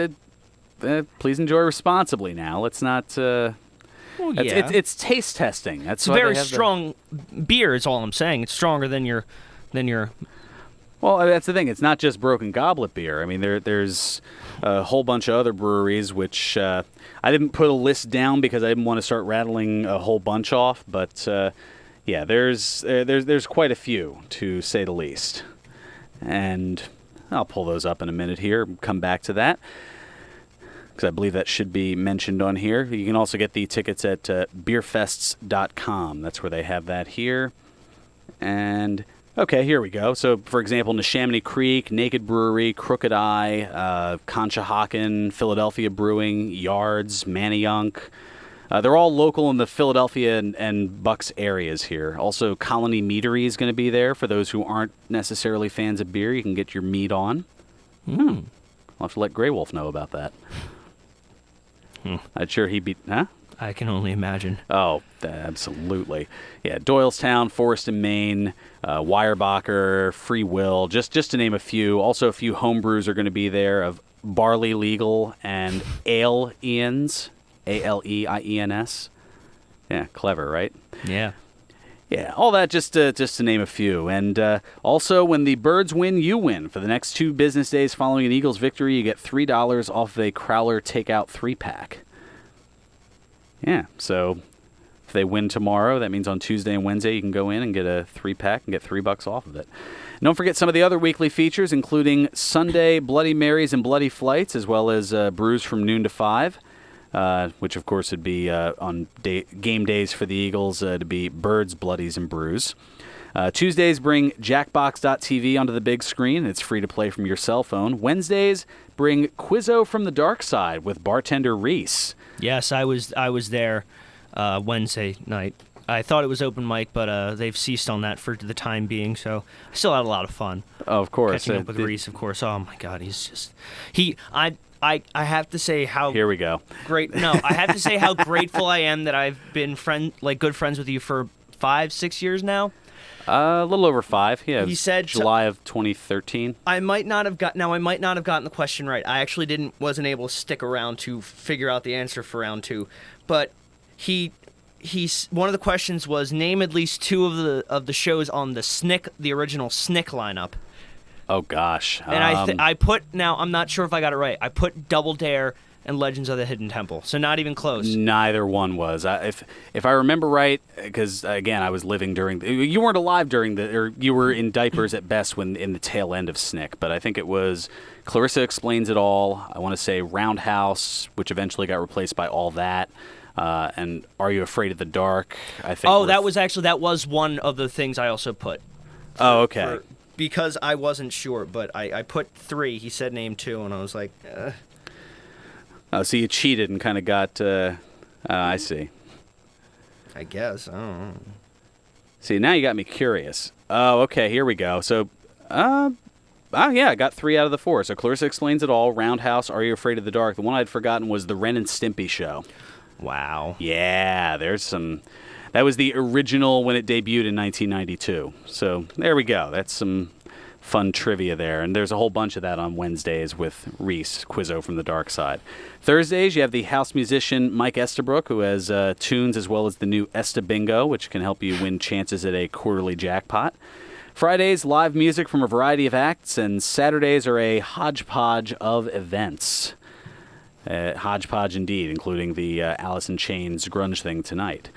please enjoy responsibly now. Let's not... It's taste testing. That's it's very strong beer is all I'm saying. It's stronger than your... Well, that's the thing. It's not just Broken Goblet beer. I mean, there's a whole bunch of other breweries, which I didn't put a list down because I didn't want to start rattling a whole bunch off. But yeah, there's quite a few, to say the least. And I'll pull those up in a minute here. Come back to that, because I believe that should be mentioned on here. You can also get the tickets at beerfests.com. That's where they have that here. And... okay, here we go. So, for example, Neshaminy Creek, Naked Brewery, Crooked Eye, Conshohocken, Philadelphia Brewing, Yards, Manayunk. They're all local in the Philadelphia and Bucks areas here. Also, Colony Meadery is going to be there. For those who aren't necessarily fans of beer, you can get your mead on. I'll have to let Grey Wolf know about that. I'm sure he'd be... Huh? I can only imagine. Oh, absolutely. Yeah, Doylestown, Forest and Maine, Weyerbacher, Free Will, just to name a few. Also, a few homebrews are going to be there of Barley Legal and Ale Ians, Aleins. Yeah, clever, right? Yeah. Yeah, all that just to name a few. And also, when the Birds win, you win. For the next 2 business days following an Eagles victory, you get $3 off of a Crowler Takeout 3-pack. Yeah, so if they win tomorrow, that means on Tuesday and Wednesday you can go in and get a 3-pack and get $3 off of it. And don't forget some of the other weekly features, including Sunday Bloody Marys and Bloody Flights, as well as brews from noon to 5, which of course would be on game days for the Eagles to be Birds, Bloodies, and Brews. Tuesdays bring Jackbox.tv onto the big screen. It's free to play from your cell phone. Wednesdays bring Quizzo from the Dark Side with bartender Reese. Yes, I was there Wednesday night. I thought it was open mic, but they've ceased on that for the time being. So I still had a lot of fun. Oh, of course, catching up with Reese, of course. Oh my God, he's just I have to say how here we go. Great. No, I have to say how grateful I am that I've been good friends with you for 5-6 years now. A little over 5. Yeah, he said July of 2013. I might not have gotten the question right. I actually wasn't able to stick around to figure out the answer for round 2, but he's one of the questions was name at least 2 of the shows on the original SNCC lineup. Oh gosh. And I put, now I'm not sure if I got it right. I put Double Dare and Legends of the Hidden Temple, so not even close. Neither one was. If I remember right, because again I was living during. You weren't alive during or you were in diapers at best when in the tail end of SNCC. But I think it was Clarissa Explains It All. I want to say Roundhouse, which eventually got replaced by All That. And Are You Afraid of the Dark? I think. Oh, that was one of the things I also put. Okay. Because I wasn't sure, but I put 3. He said name 2, and I was like. So you cheated and kind of got. I see. I guess. I don't know. See, now you got me curious. Oh, okay. Here we go. So, yeah, I got 3 out of the 4. So Clarissa Explains It All, Roundhouse, Are You Afraid of the Dark? The one I'd forgotten was the Ren and Stimpy show. Wow. Yeah, there's some. That was the original when it debuted in 1992. So there we go. That's some fun trivia there. And there's a whole bunch of that on Wednesdays with Reese, Quizzo from the Dark Side. Thursdays, you have the house musician Mike Estabrook, who has tunes as well as the new Esta Bingo, which can help you win chances at a quarterly jackpot. Fridays, live music from a variety of acts. And Saturdays are a hodgepodge of events. Hodgepodge indeed, including the Alice in Chains grunge thing tonight.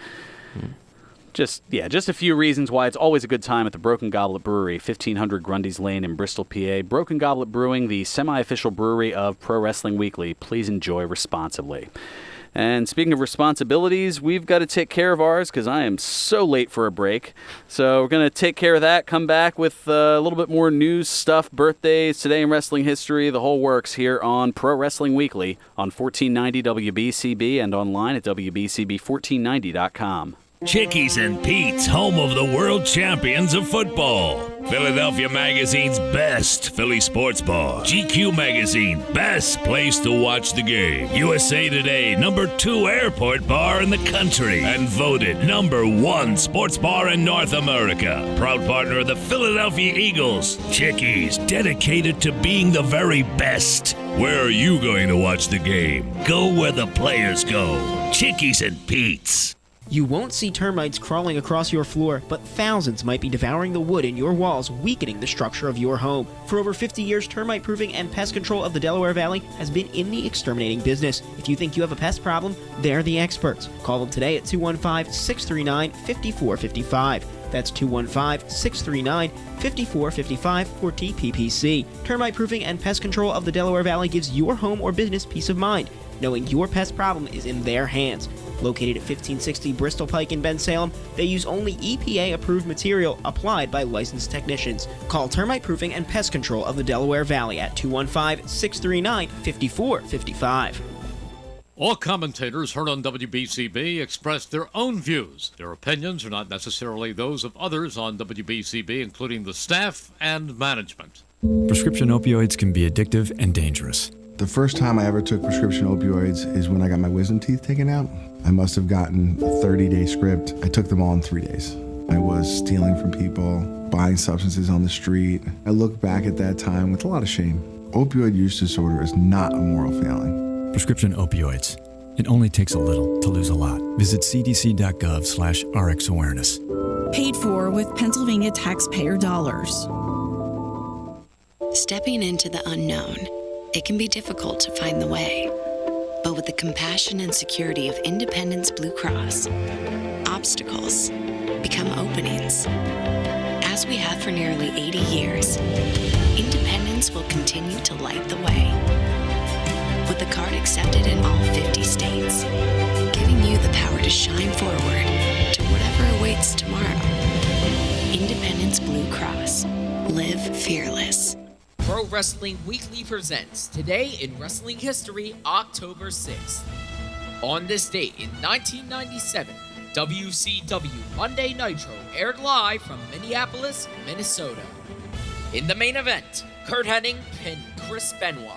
Just a few reasons why it's always a good time at the Broken Goblet Brewery, 1500 Grundy's Lane in Bristol, PA. Broken Goblet Brewing, the semi-official brewery of Pro Wrestling Weekly. Please enjoy responsibly. And speaking of responsibilities, we've got to take care of ours because I am so late for a break. So we're going to take care of that, come back with a little bit more news stuff, birthdays, today in wrestling history, the whole works here on Pro Wrestling Weekly on 1490 WBCB and online at WBCB1490.com. Chickies and Pete's, home of the world champions of football. Philadelphia Magazine's best Philly sports bar. GQ Magazine, best place to watch the game. USA Today, #2 airport bar in the country. And voted #1 sports bar in North America. Proud partner of the Philadelphia Eagles. Chickies, dedicated to being the very best. Where are you going to watch the game? Go where the players go. Chickies and Pete's. You won't see termites crawling across your floor, but thousands might be devouring the wood in your walls, weakening the structure of your home. For over 50 years, termite proofing and pest control of the Delaware Valley has been in the exterminating business. If you think you have a pest problem, they're the experts. Call them today at 215-639-5455. That's 215-639-5455 for TPPC. Termite proofing and pest control of the Delaware Valley gives your home or business peace of mind, knowing your pest problem is in their hands. Located at 1560 Bristol Pike in Bensalem, they use only EPA-approved material applied by licensed technicians. Call Termite Proofing and Pest Control of the Delaware Valley at 215-639-5455. All commentators heard on WBCB express their own views. Their opinions are not necessarily those of others on WBCB, including the staff and management. Prescription opioids can be addictive and dangerous. The first time I ever took prescription opioids is when I got my wisdom teeth taken out. I must have gotten a 30-day script. I took them all in 3 days. I was stealing from people, buying substances on the street. I look back at that time with a lot of shame. Opioid use disorder is not a moral failing. Prescription opioids. It only takes a little to lose a lot. Visit cdc.gov/RxAwareness. Paid for with Pennsylvania taxpayer dollars. Stepping into the unknown, it can be difficult to find the way. But with the compassion and security of Independence Blue Cross, obstacles become openings. As we have for nearly 80 years, Independence will continue to light the way. With the card accepted in all 50 states, giving you the power to shine forward to whatever awaits tomorrow. Independence Blue Cross. Live fearless. Pro Wrestling Weekly presents Today in Wrestling History, October 6th. On this date in 1997, WCW Monday Nitro aired live from Minneapolis, Minnesota. In the main event, Kurt Hennig pinned Chris Benoit.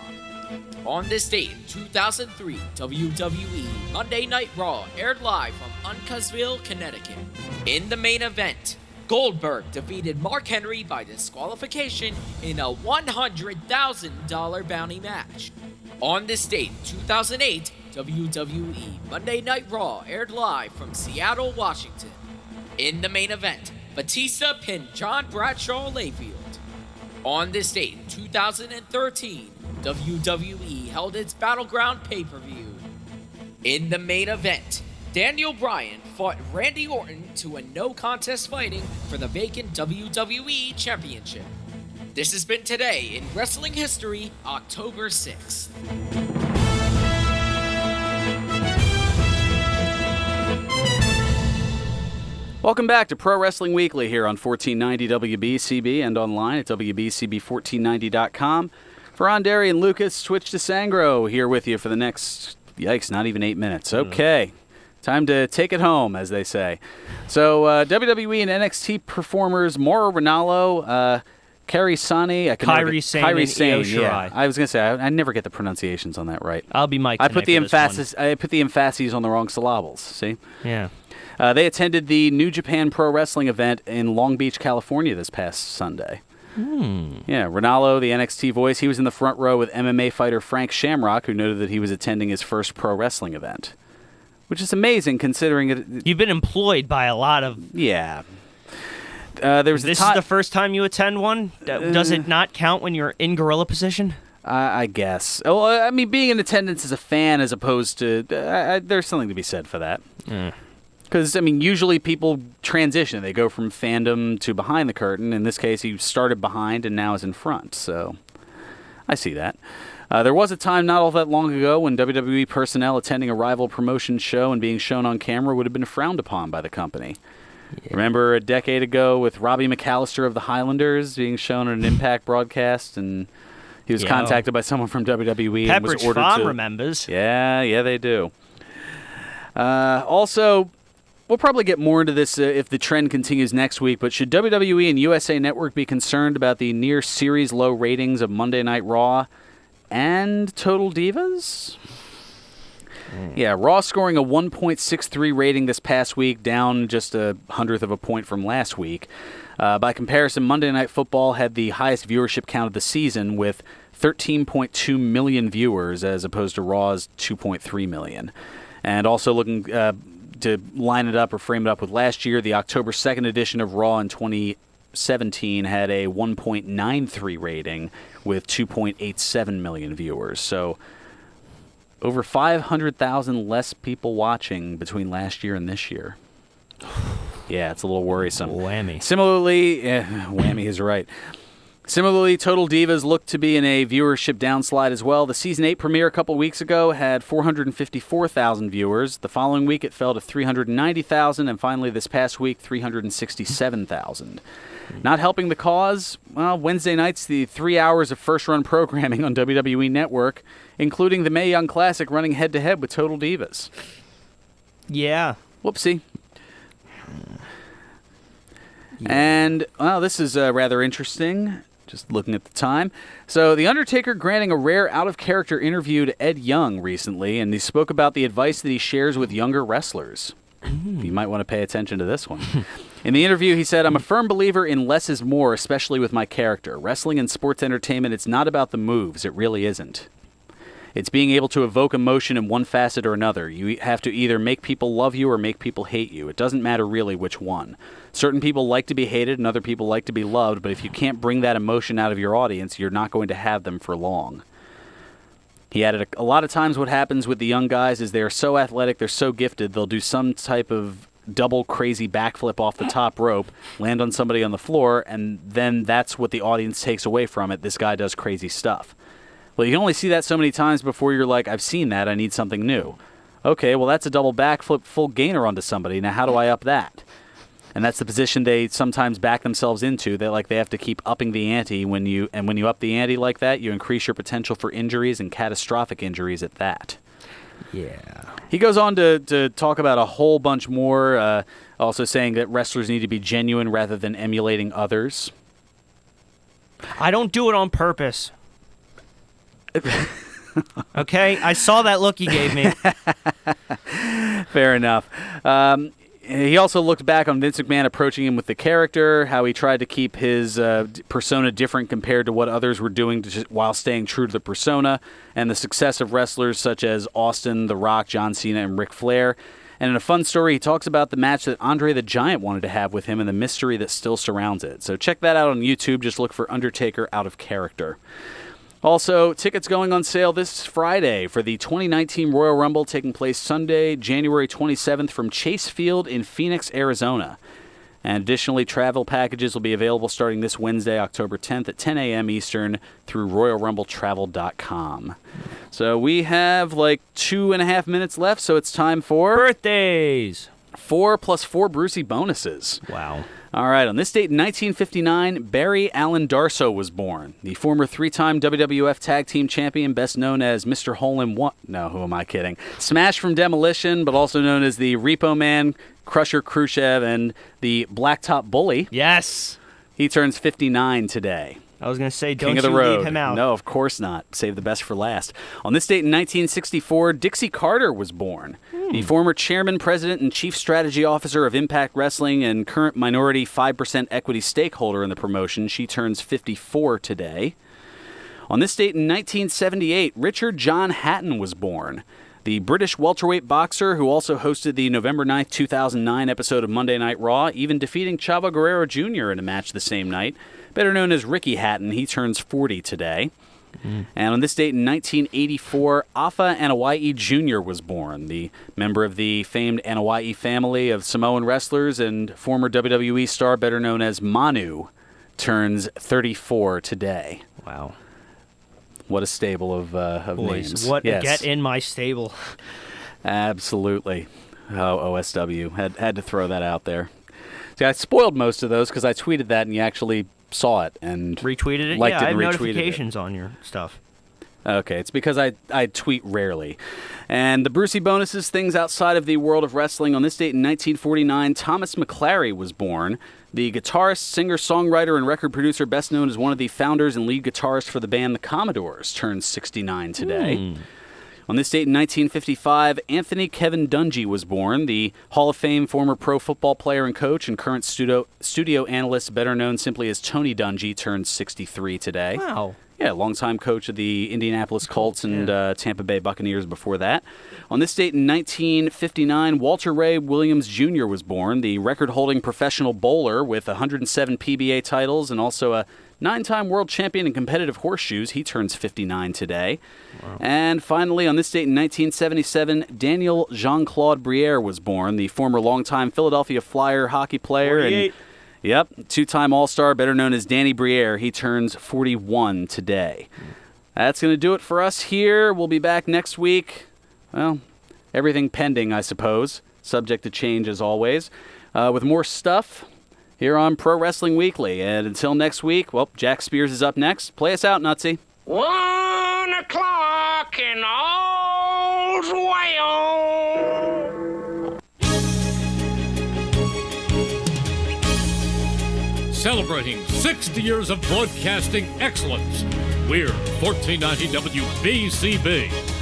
On this date in 2003, WWE Monday Night Raw aired live from Uncasville, Connecticut. In the main event, Goldberg defeated Mark Henry by disqualification in a $100,000 bounty match. On this date, 2008, WWE Monday Night Raw aired live from Seattle, Washington. In the main event, Batista pinned John Bradshaw Layfield. On this date, 2013, WWE held its Battleground pay-per-view. In the main event, Daniel Bryan fought Randy Orton to a no-contest fighting for the vacant WWE Championship. This has been Today in Wrestling History, October 6th. Welcome back to Pro Wrestling Weekly here on 1490 WBCB and online at WBCB1490.com. Fearon, Derry, and Lucas, Twitch to Sangro here with you for the next, yikes, not even 8 minutes. Okay. Time to take it home, as they say. So, WWE and NXT performers Mauro Ranallo, Kairi Sane, Kairi Sane, and Io Shirai. Yeah. I was going to say, I never get the pronunciations on that right. I'll be Mike. I put the emphasis on the wrong syllables. See? Yeah. They attended the New Japan Pro Wrestling event in Long Beach, California this past Sunday. Yeah, Ranallo, the NXT voice, he was in the front row with MMA fighter Frank Shamrock, who noted that he was attending his first pro wrestling event. Which is amazing considering it. You've been employed by a lot of. Yeah. This is the first time you attend one? Does it not count when you're in gorilla position? I guess. Well, I mean, being in attendance as a fan as opposed to. There's something to be said for that. Because, I mean, usually people transition. They go from fandom to behind the curtain. In this case, he started behind and now is in front. So I see that. There was a time not all that long ago when WWE personnel attending a rival promotion show and being shown on camera would have been frowned upon by the company. Yeah. Remember a decade ago with Robbie McAllister of the Highlanders being shown on an Impact broadcast, and he was contacted by someone from WWE and was ordered Farm to... remembers. Yeah, they do. Also, we'll probably get more into this if the trend continues next week, but should WWE and USA Network be concerned about the near series low ratings of Monday Night Raw and Total Divas? Yeah, Raw scoring a 1.63 rating this past week, down just a 100th of a point from last week. By comparison, Monday Night Football had the highest viewership count of the season with 13.2 million viewers as opposed to Raw's 2.3 million. And also looking to line it up or frame it up with last year, the October 2nd edition of Raw in 2017 had a 1.93 rating with 2.87 million viewers. So over 500,000 less people watching between last year and this year. Yeah, it's a little worrisome. Whammy. Similarly, whammy is right. Similarly, Total Divas looked to be in a viewership downslide as well. The Season 8 premiere a couple weeks ago had 454,000 viewers. The following week, it fell to 390,000, and finally this past week, 367,000. Not helping the cause, well, Wednesday nights, the 3 hours of first-run programming on WWE Network, including the Mae Young Classic running head-to-head with Total Divas. Yeah. Whoopsie. Yeah. And, well, this is rather interesting. Just looking at the time. So, The Undertaker granting a rare out-of-character interview to Ed Young recently, and he spoke about the advice that he shares with younger wrestlers. You might want to pay attention to this one. In the interview, he said, "I'm a firm believer in less is more, especially with my character. Wrestling and sports entertainment, it's not about the moves. It really isn't. It's being able to evoke emotion in one facet or another. You have to either make people love you or make people hate you. It doesn't matter really which one. Certain people like to be hated and other people like to be loved, but if you can't bring that emotion out of your audience, you're not going to have them for long." He added, a lot of times what happens with the young guys is they're so athletic, they're so gifted, they'll do some type of double crazy backflip off the top rope, land on somebody on the floor, and then that's what the audience takes away from it. This guy does crazy stuff. Well, you can only see that so many times before you're like, I've seen that, I need something new. Okay, well, that's a double backflip full gainer onto somebody. Now, how do I up that? And that's the position they sometimes back themselves into. They have to keep upping the ante. When you up the ante like that, you increase your potential for injuries and catastrophic injuries at that. Yeah. He goes on to talk about a whole bunch more, also saying that wrestlers need to be genuine rather than emulating others. I don't do it on purpose. Okay? I saw that look you gave me. Fair enough. He also looked back on Vince McMahon approaching him with the character, how he tried to keep his persona different compared to what others were doing while staying true to the persona, and the success of wrestlers such as Austin, The Rock, John Cena, and Ric Flair. And in a fun story, he talks about the match that Andre the Giant wanted to have with him and the mystery that still surrounds it. So check that out on YouTube. Just look for Undertaker Out of Character. Also, tickets going on sale this Friday for the 2019 Royal Rumble taking place Sunday, January 27th from Chase Field in Phoenix, Arizona. And additionally, travel packages will be available starting this Wednesday, October 10th at 10 a.m. Eastern through RoyalRumbleTravel.com. So we have like 2.5 minutes left, so it's time for... Birthdays! 4 plus 4 Brucey bonuses. Wow. All right, on this date in 1959, Barry Allen Darsow was born. The former 3-time WWF Tag Team Champion, best known as Mr. Hole-in-One. No, who am I kidding? Smash from Demolition, but also known as the Repo Man, Crusher Khrushchev, and the Blacktop Bully. Yes! He turns 59 today. I was going to say, King don't of the you road. leave him out. No, of course not. Save the best for last. On this date in 1964, Dixie Carter was born. The former chairman, president, and chief strategy officer of Impact Wrestling and current minority 5% equity stakeholder in the promotion. She turns 54 today. On this date in 1978, Richard John Hatton was born. The British welterweight boxer who also hosted the November 9th, 2009 episode of Monday Night Raw, even defeating Chavo Guerrero Jr. in a match the same night. Better known as Ricky Hatton, he turns 40 today. And on this date in 1984, Afa Anoa'i Jr. was born. The member of the famed Anoa'i family of Samoan wrestlers and former WWE star, better known as Manu, turns 34 today. Wow. What a stable of Boys, names. what Yes. get in my stable. Absolutely. Oh, OSW. Had to throw that out there. See, I spoiled most of those because I tweeted that and you actually saw it and retweeted it. Liked Yeah, it and I have retweeted notifications on your stuff. Okay, it's because I tweet rarely. And the Brucey bonuses, things outside of the world of wrestling. On this date in 1949, Thomas McClary was born. The guitarist, singer, songwriter, and record producer, best known as one of the founders and lead guitarists for the band The Commodores, turns 69 today. On this date in 1955, Anthony Kevin Dungy was born. The Hall of Fame former pro football player and coach and current studio analyst, better known simply as Tony Dungy, turns 63 today. Wow. Yeah, longtime coach of the Indianapolis Colts and Tampa Bay Buccaneers before that. On this date in 1959, Walter Ray Williams Jr. was born, the record-holding professional bowler with 107 PBA titles and also a 9-time world champion in competitive horseshoes. He turns 59 today. Wow. And finally, on this date in 1977, Daniel Jean-Claude Briere was born, the former longtime Philadelphia Flyer hockey player. 48. Yep, 2-time All-Star, better known as Danny Briere. He turns 41 today. That's going to do it for us here. We'll be back next week. Well, everything pending, I suppose. Subject to change, as always. With more stuff here on Pro Wrestling Weekly. And until next week, well, Jack Spears is up next. Play us out, Nutsy. 1 o'clock and all's well. celebrating 60 years of broadcasting excellence. We're 1490 WBCB.